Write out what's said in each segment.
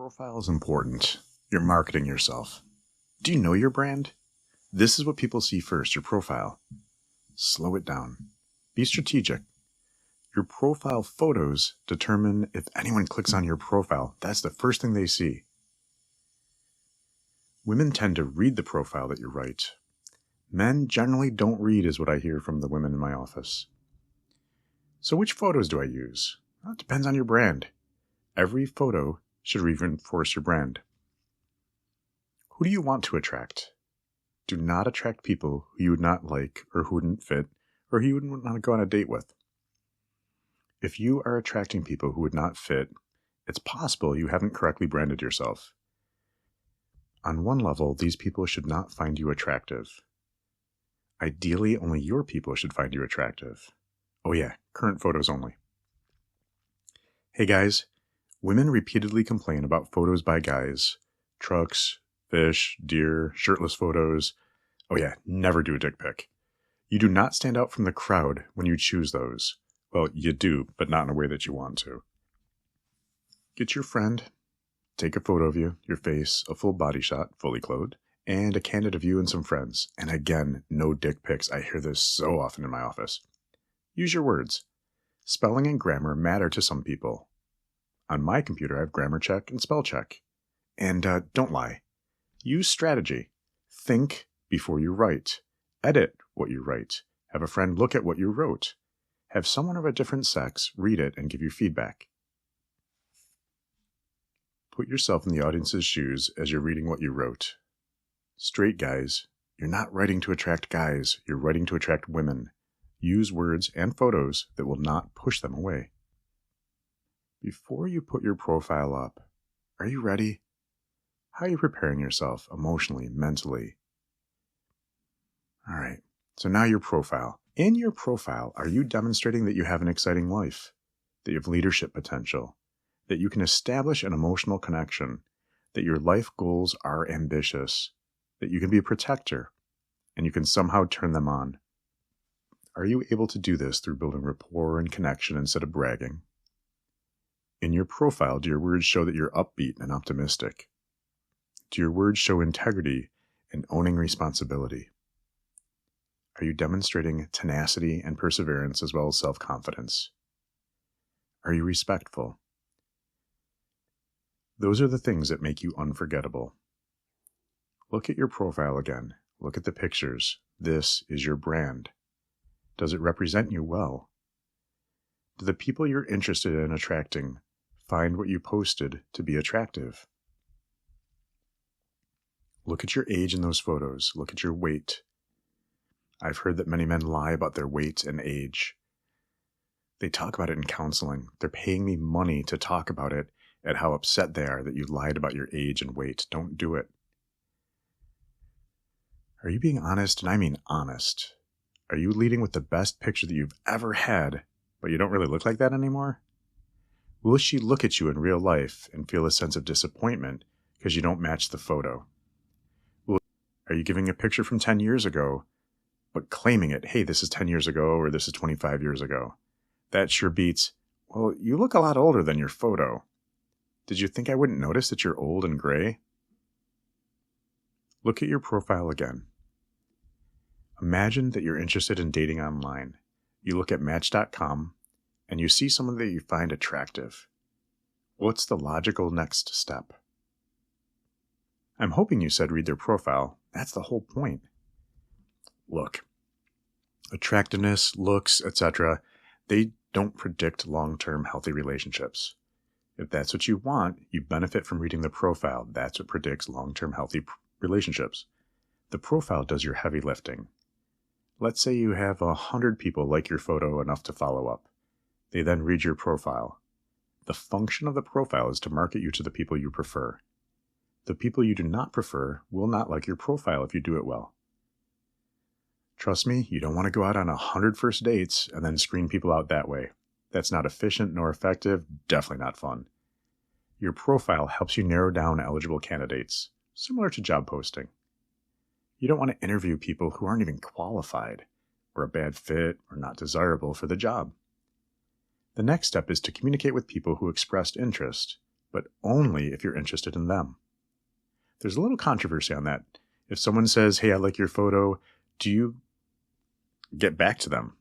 Profile is important. You're marketing yourself. Do you know your brand? This is what people see first, your profile. Slow it down. Be strategic. Your profile photos determine if anyone clicks on your profile. That's the first thing they see. Women tend to read the profile that you write. Men generally don't read, is what I hear from the women in my office. So which photos do I use? Well, it depends on your brand. Every photo should reinforce your brand. Who do you want to attract? Do not attract people who you would not like or who wouldn't fit or who you wouldn't want to go on a date with. If you are attracting people who would not fit, it's possible you haven't correctly branded yourself. On one level, these people should not find you attractive. Ideally, only your people should find you attractive. Oh yeah, current photos only. Hey guys, women repeatedly complain about photos by guys. Trucks, fish, deer, shirtless photos. Oh yeah, never do a dick pic. You do not stand out from the crowd when you choose those. Well, you do, but not in a way that you want to. Get your friend, take a photo of you, your face, a full body shot, fully clothed, and a candid of you and some friends. And again, no dick pics. I hear this so often in my office. Use your words. Spelling and grammar matter to some people. On my computer, I have grammar check and spell check. And don't lie. Use strategy. Think before you write. Edit what you write. Have a friend look at what you wrote. Have someone of a different sex read it and give you feedback. Put yourself in the audience's shoes as you're reading what you wrote. Straight guys, you're not writing to attract guys, you're writing to attract women. Use words and photos that will not push them away. Before you put your profile up, are you ready? How are you preparing yourself emotionally, mentally? All right, so now your profile. In your profile, are you demonstrating that you have an exciting life, that you have leadership potential, that you can establish an emotional connection, that your life goals are ambitious, that you can be a protector, and you can somehow turn them on? Are you able to do this through building rapport and connection instead of bragging? In your profile, do your words show that you're upbeat and optimistic? Do your words show integrity and owning responsibility? Are you demonstrating tenacity and perseverance as well as self-confidence? Are you respectful? Those are the things that make you unforgettable. Look at your profile again. Look at the pictures. This is your brand. Does it represent you well? Do the people you're interested in attracting find what you posted to be attractive? Look at your age in those photos. Look at your weight. I've heard that many men lie about their weight and age. They talk about it in counseling. They're paying me money to talk about it and how upset they are that you lied about your age and weight. Don't do it. Are you being honest? And I mean honest. Are you leading with the best picture that you've ever had, but you don't really look like that anymore? Will she look at you in real life and feel a sense of disappointment because you don't match the photo? Are you giving a picture from 10 years ago, but claiming it, hey, this is 10 years ago or this is 25 years ago? That sure beats, well, you look a lot older than your photo. Did you think I wouldn't notice that you're old and gray? Look at your profile again. Imagine that you're interested in dating online. You look at Match.com and you see someone that you find attractive. What's the logical next step? I'm hoping you said read their profile. That's the whole point. Look, attractiveness, looks, etc., they don't predict long-term healthy relationships. If that's what you want, you benefit from reading the profile. That's what predicts long-term healthy relationships. The profile does your heavy lifting. Let's say you have 100 people like your photo enough to follow up. They then read your profile. The function of the profile is to market you to the people you prefer. The people you do not prefer will not like your profile if you do it well. Trust me, you don't want to go out on 100 first dates and then screen people out that way. That's not efficient nor effective, definitely not fun. Your profile helps you narrow down eligible candidates, similar to job posting. You don't want to interview people who aren't even qualified, or a bad fit, or not desirable for the job. The next step is to communicate with people who expressed interest. but only if you're interested in them. There's a little controversy on that. If someone says, hey, I like your photo, do you get back to them?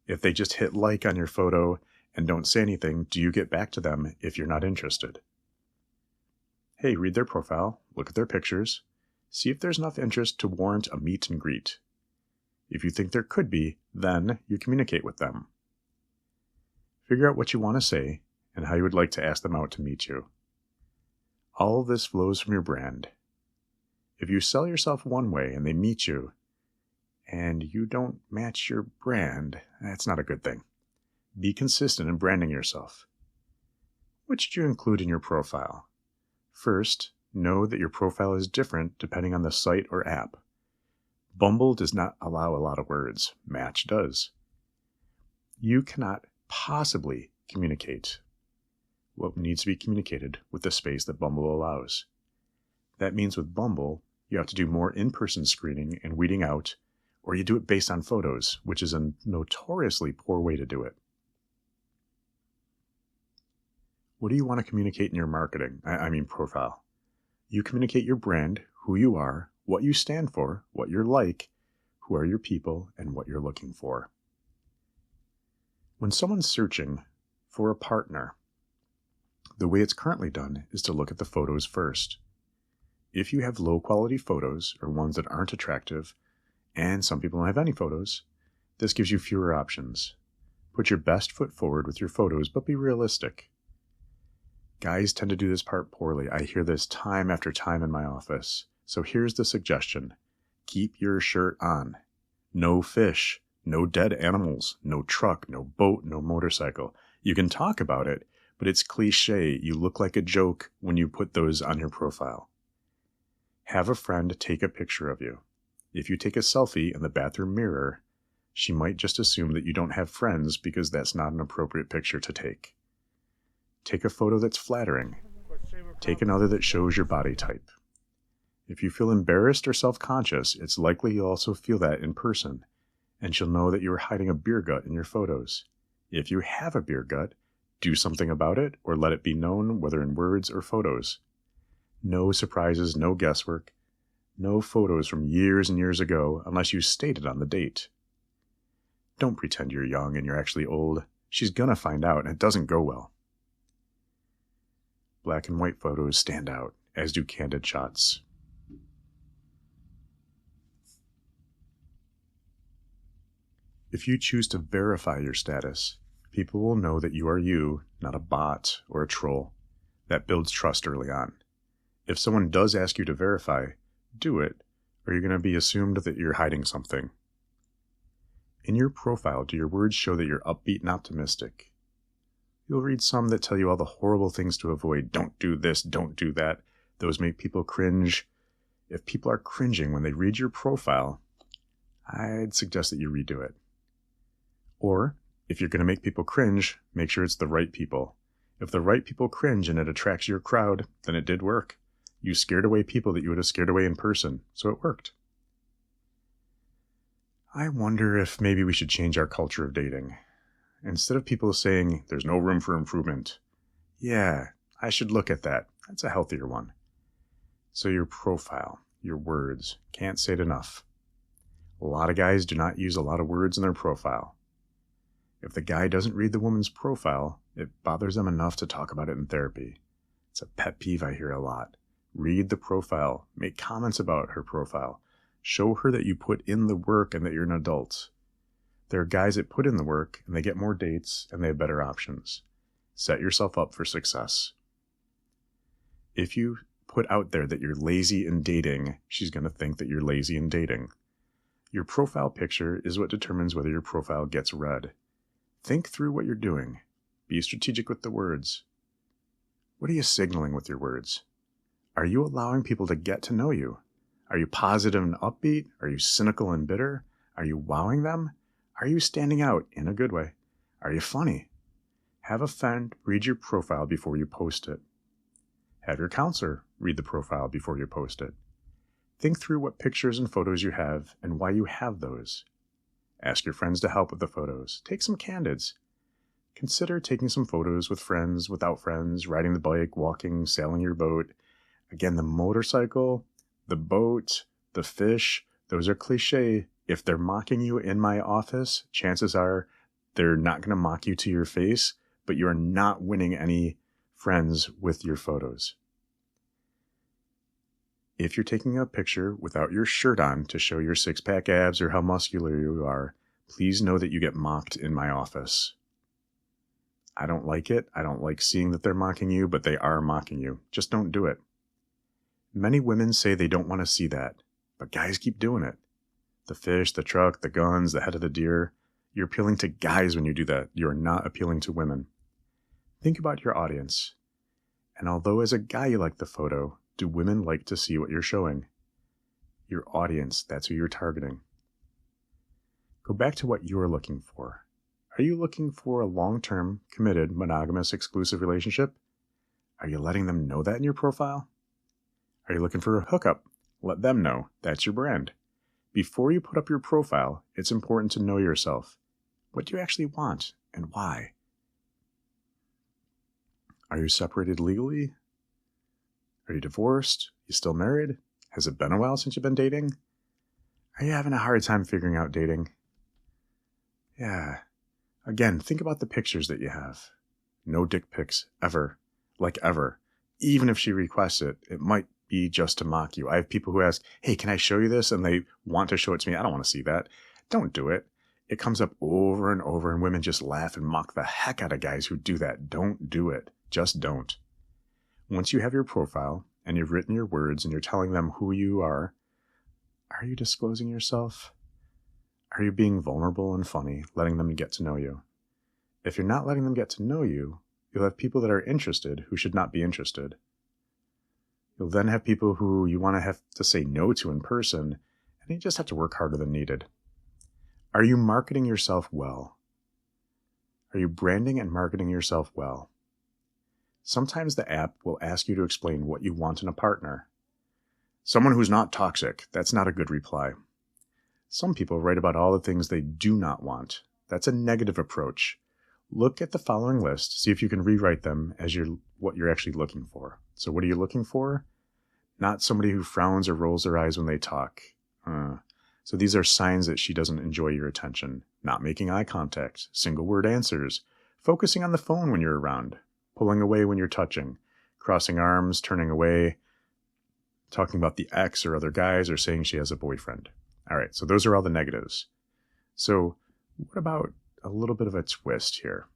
If they just hit like on your photo and don't say anything, do you get back to them if you're not interested? Hey, read their profile, look at their pictures, see if there's enough interest to warrant a meet and greet. If you think there could be, then you communicate with them. Figure out what you want to say and how you would like to ask them out to meet you. All of this flows from your brand. If you sell yourself one way and they meet you, and you don't match your brand, that's not a good thing. Be consistent in branding yourself. What should you include in your profile? First, know that your profile is different depending on the site or app. Bumble does not allow a lot of words. Match does. You cannot possibly communicate what needs to be communicated with the space that Bumble allows. That means with Bumble, you have to do more in-person screening and weeding out, or you do it based on photos, which is a notoriously poor way to do it. What do you want to communicate in your marketing? Profile. You communicate your brand, who you are, what you stand for, what you're like, who are your people, and what you're looking for. When someone's searching for a partner, the way it's currently done is to look at the photos first. If you have low-quality photos or ones that aren't attractive, and some people don't have any photos, this gives you fewer options. Put your best foot forward with your photos, but be realistic. Guys tend to do this part poorly. I hear this time after time in my office. So here's the suggestion. Keep your shirt on. No fish, no dead animals, no truck, no boat, no motorcycle. You can talk about it, but it's cliche. You look like a joke when you put those on your profile. Have a friend take a picture of you. If you take a selfie in the bathroom mirror, she might just assume that you don't have friends because that's not an appropriate picture to take. Take a photo that's flattering. Take another that shows your body type. If you feel embarrassed or self-conscious, it's likely you'll also feel that in person, and she'll know that you are hiding a beer gut in your photos. If you have a beer gut, do something about it or let it be known, whether in words or photos. No surprises, no guesswork, no photos from years and years ago unless you state it on the date. Don't pretend you're young and you're actually old. She's gonna find out, and it doesn't go well. Black and white photos stand out, as do candid shots. If you choose to verify your status, people will know that you are you, not a bot or a troll. That builds trust early on. If someone does ask you to verify, do it, or you're going to be assumed that you're hiding something. In your profile, do your words show that you're upbeat and optimistic? You'll read some that tell you all the horrible things to avoid. Don't do this, don't do that. Those make people cringe. If people are cringing when they read your profile, I'd suggest that you redo it. Or, if you're going to make people cringe, make sure it's the right people. If the right people cringe and it attracts your crowd, then it did work. You scared away people that you would have scared away in person, so it worked. I wonder if maybe we should change our culture of dating. Instead of people saying, there's no room for improvement, yeah, I should look at that. That's a healthier one. So your profile, your words, can't say it enough. A lot of guys do not use a lot of words in their profile. If the guy doesn't read the woman's profile, it bothers them enough to talk about it in therapy. It's a pet peeve I hear a lot. Read the profile. Make comments about her profile. Show her that you put in the work and that you're an adult. There are guys that put in the work and they get more dates and they have better options. Set yourself up for success. If you put out there that you're lazy in dating, she's going to think that you're lazy in dating. Your profile picture is what determines whether your profile gets read. Think through what you're doing. Be strategic with the words. What are you signaling with your words? Are you allowing people to get to know you? Are you positive and upbeat? Are you cynical and bitter? Are you wowing them? Are you standing out in a good way? Are you funny? Have a friend read your profile before you post it. Have your counselor read the profile before you post it. Think through what pictures and photos you have and why you have those. Ask your friends to help with the photos. Take some candids. Consider taking some photos with friends, without friends, riding the bike, walking, sailing your boat. Again, the motorcycle, the boat, the fish, those are cliche. If they're mocking you in my office, chances are they're not going to mock you to your face, but you're not winning any friends with your photos. If you're taking a picture without your shirt on to show your six-pack abs or how muscular you are, please know that you get mocked in my office. I don't like it. I don't like seeing that they're mocking you, but they are mocking you. Just don't do it. Many women say they don't want to see that, but guys keep doing it. The fish, the truck, the guns, the head of the deer. You're appealing to guys when you do that. You're not appealing to women. Think about your audience. And although as a guy you like the photo, do women like to see what you're showing? Your audience, that's who you're targeting. Go back to what you're looking for. Are you looking for a long-term, committed, monogamous, exclusive relationship? Are you letting them know that in your profile? Are you looking for a hookup? Let them know. That's your brand. Before you put up your profile, it's important to know yourself. What do you actually want and why? Are you separated legally? Are you divorced? You still married? Has it been a while since you've been dating? Are you having a hard time figuring out dating? Yeah. Again, think about the pictures that you have. No dick pics, ever. Like ever. Even if she requests it, it might be just to mock you. I have people who ask, hey, can I show you this? And they want to show it to me. I don't want to see that. Don't do it. It comes up over and over, and women just laugh and mock the heck out of guys who do that. Don't do it. Just don't. Once you have your profile, and you've written your words, and you're telling them who you are you disclosing yourself? Are you being vulnerable and funny, letting them get to know you? If you're not letting them get to know you, you'll have people that are interested who should not be interested. You'll then have people who you want to have to say no to in person, and you just have to work harder than needed. Are you marketing yourself well? Are you branding and marketing yourself well? Sometimes the app will ask you to explain what you want in a partner. Someone who's not toxic, that's not a good reply. Some people write about all the things they do not want. That's a negative approach. Look at the following list, see if you can rewrite them as what you're actually looking for. So what are you looking for? Not somebody who frowns or rolls their eyes when they talk. So these are signs that she doesn't enjoy your attention. Not making eye contact, single word answers, focusing on the phone when you're around, pulling away when you're touching, crossing arms, turning away, talking about the ex or other guys, or saying she has a boyfriend. All right, so those are all the negatives. So what about a little bit of a twist here?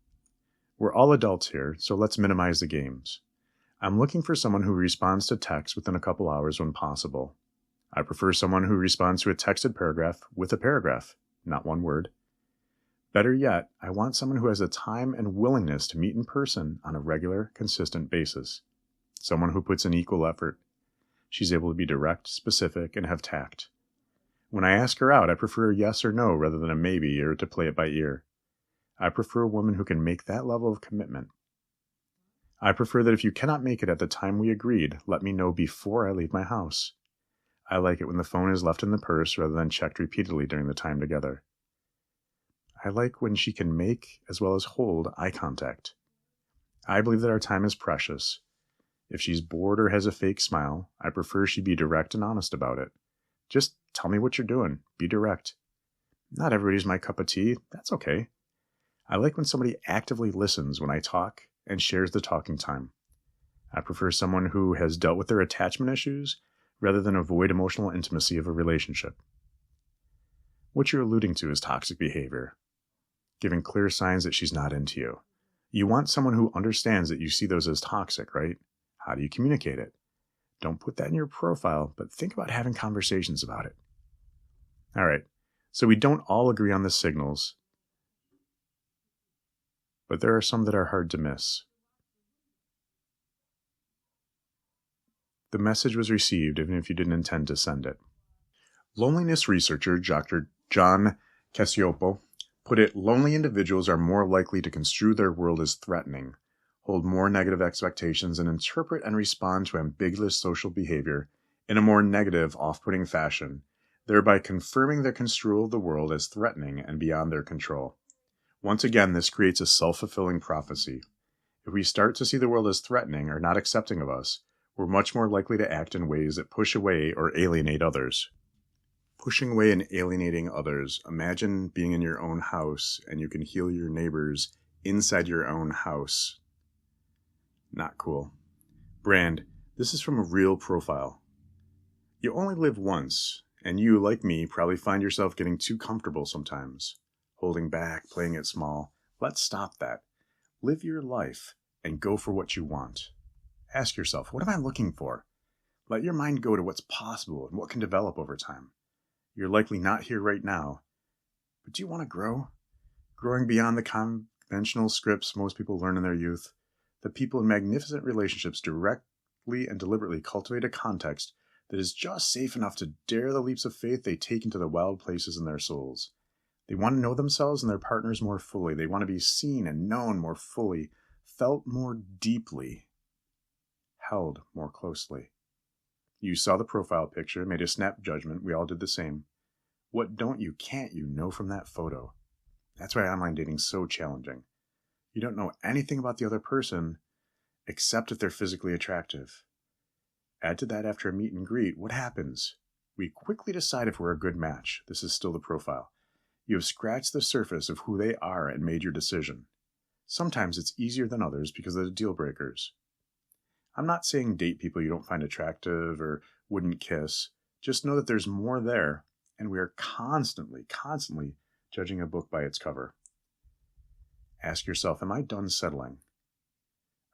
We're all adults here, so let's minimize the games. I'm looking for someone who responds to text within a couple hours when possible. I prefer someone who responds to a texted paragraph with a paragraph, not one word. Better yet, I want someone who has the time and willingness to meet in person on a regular, consistent basis. Someone who puts in equal effort. She's able to be direct, specific, and have tact. When I ask her out, I prefer a yes or no rather than a maybe or to play it by ear. I prefer a woman who can make that level of commitment. I prefer that if you cannot make it at the time we agreed, let me know before I leave my house. I like it when the phone is left in the purse rather than checked repeatedly during the time together. I like when she can make as well as hold eye contact. I believe that our time is precious. If she's bored or has a fake smile, I prefer she be direct and honest about it. Just tell me what you're doing. Be direct. Not everybody's my cup of tea. That's okay. I like when somebody actively listens when I talk and shares the talking time. I prefer someone who has dealt with their attachment issues rather than avoid emotional intimacy of a relationship. What you're alluding to is toxic behavior, giving clear signs that she's not into you. You want someone who understands that you see those as toxic, right? How do you communicate it? Don't put that in your profile, but think about having conversations about it. All right, so we don't all agree on the signals, but there are some that are hard to miss. The message was received even if you didn't intend to send it. Loneliness researcher Dr. John Cacioppo put it, lonely individuals are more likely to construe their world as threatening, hold more negative expectations, and interpret and respond to ambiguous social behavior in a more negative, off-putting fashion, thereby confirming their construal of the world as threatening and beyond their control. Once again, this creates a self-fulfilling prophecy. If we start to see the world as threatening or not accepting of us, we're much more likely to act in ways that push away or alienate others. Pushing away and alienating others. Imagine being in your own house and you can heal your neighbors inside your own house. Not cool. Brand, this is from a real profile. You only live once, and you, like me, probably find yourself getting too comfortable sometimes. Holding back, playing it small. Let's stop that. Live your life and go for what you want. Ask yourself, what am I looking for? Let your mind go to what's possible and what can develop over time. You're likely not here right now, but do you want to grow? Growing beyond the conventional scripts most people learn in their youth. The people in magnificent relationships directly and deliberately cultivate a context that is just safe enough to dare the leaps of faith they take into the wild places in their souls. They want to know themselves and their partners more fully. They want to be seen and known more fully, felt more deeply, held more closely. You saw the profile picture, made a snap judgment. We all did the same. What can't you know from that photo? That's why online dating is so challenging. You don't know anything about the other person except if they're physically attractive. Add to that after a meet and greet, what happens? We quickly decide if we're a good match. This is still the profile. You have scratched the surface of who they are and made your decision. Sometimes it's easier than others because of the deal breakers. I'm not saying date people you don't find attractive or wouldn't kiss. Just know that there's more there, and we are constantly judging a book by its cover. Ask yourself, am I done settling?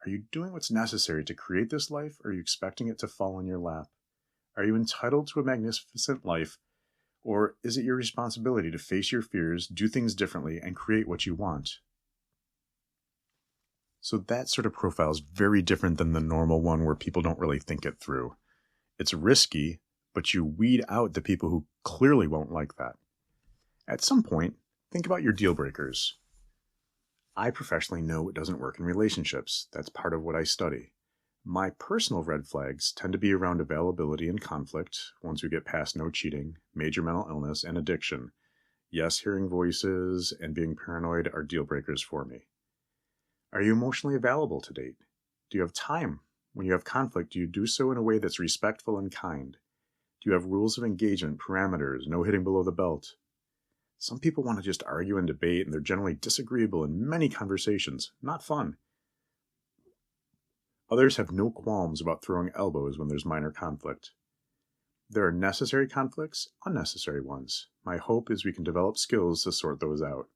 Are you doing what's necessary to create this life, or are you expecting it to fall in your lap? Are you entitled to a magnificent life, or is it your responsibility to face your fears, do things differently, and create what you want? So that sort of profile is very different than the normal one where people don't really think it through. It's risky, but you weed out the people who clearly won't like that. At some point, think about your deal breakers. I professionally know it doesn't work in relationships. That's part of what I study. My personal red flags tend to be around availability and conflict once we get past no cheating, major mental illness, and addiction. Yes, hearing voices and being paranoid are deal breakers for me. Are you emotionally available to date? Do you have time? When you have conflict, do you do so in a way that's respectful and kind? Do you have rules of engagement, parameters, no hitting below the belt? Some people want to just argue and debate, and they're generally disagreeable in many conversations. Not fun. Others have no qualms about throwing elbows when there's minor conflict. There are necessary conflicts, unnecessary ones. My hope is we can develop skills to sort those out.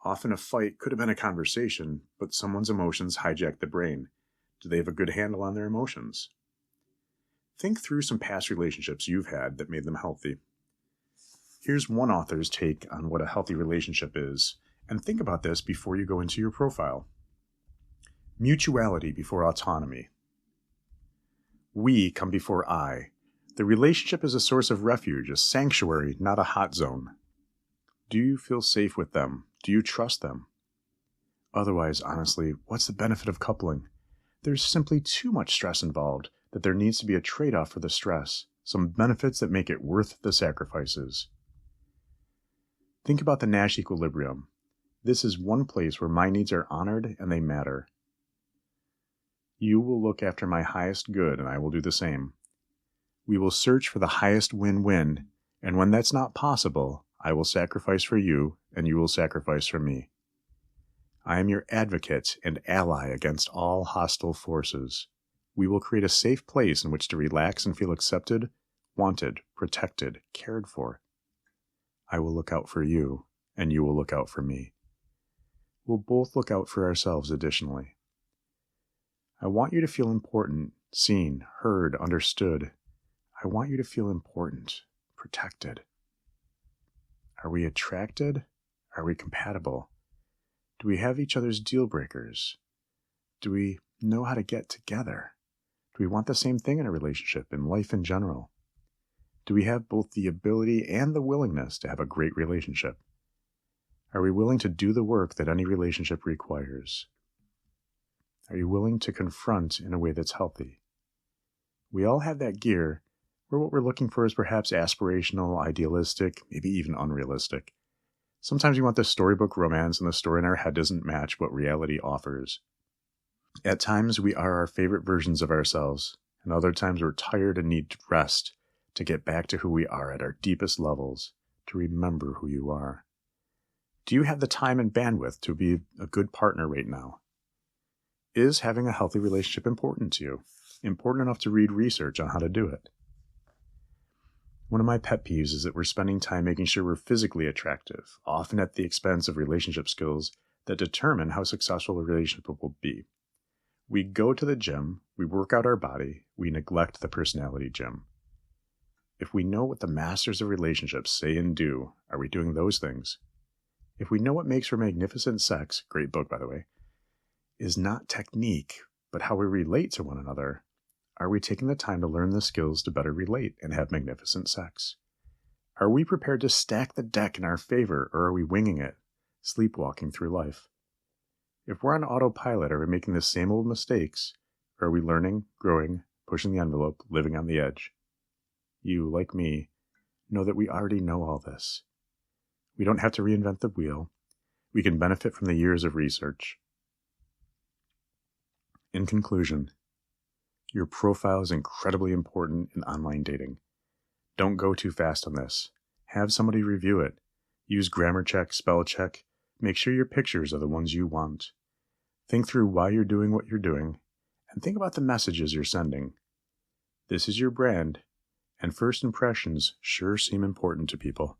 Often a fight could have been a conversation, but someone's emotions hijack the brain. Do they have a good handle on their emotions? Think through some past relationships you've had that made them healthy. Here's one author's take on what a healthy relationship is, and think about this before you go into your profile. Mutuality before autonomy. We come before I. The relationship is a source of refuge, a sanctuary, not a hot zone. Do you feel safe with them? Do you trust them? Otherwise, honestly, what's the benefit of coupling? There's simply too much stress involved that there needs to be a trade-off for the stress, some benefits that make it worth the sacrifices. Think about the Nash equilibrium. This is one place where my needs are honored and they matter. You will look after my highest good, and I will do the same. We will search for the highest win-win, and when that's not possible, I will sacrifice for you, and you will sacrifice for me. I am your advocate and ally against all hostile forces. We will create a safe place in which to relax and feel accepted, wanted, protected, cared for. I will look out for you, and you will look out for me. We'll both look out for ourselves additionally. I want you to feel important, seen, heard, understood. I want you to feel important, protected. Are we attracted? Are we compatible? Do we have each other's deal breakers? Do we know how to get together? Do we want the same thing in a relationship, in life in general? Do we have both the ability and the willingness to have a great relationship? Are we willing to do the work that any relationship requires? Are you willing to confront in a way that's healthy? We all have that gear where what we're looking for is perhaps aspirational, idealistic, maybe even unrealistic. Sometimes we want the storybook romance and the story in our head doesn't match what reality offers. At times we are our favorite versions of ourselves, and other times we're tired and need rest to get back to who we are at our deepest levels, to remember who you are. Do you have the time and bandwidth to be a good partner right now? Is having a healthy relationship important to you? Important enough to read research on how to do it? One of my pet peeves is that we're spending time making sure we're physically attractive, often at the expense of relationship skills that determine how successful a relationship will be. We go to the gym, we work out our body, we neglect the personality gym. If we know what the masters of relationships say and do, are we doing those things? If we know what makes for magnificent sex, great book by the way, is not technique, but how we relate to one another, are we taking the time to learn the skills to better relate and have magnificent sex? Are we prepared to stack the deck in our favor, or are we winging it, sleepwalking through life? If we're on autopilot, are we making the same old mistakes? Or are we learning, growing, pushing the envelope, living on the edge? You, like me, know that we already know all this. We don't have to reinvent the wheel. We can benefit from the years of research. In conclusion, your profile is incredibly important in online dating. Don't go too fast on this. Have somebody review it. Use grammar check, spell check. Make sure your pictures are the ones you want. Think through why you're doing what you're doing, and think about the messages you're sending. This is your brand, and first impressions sure seem important to people.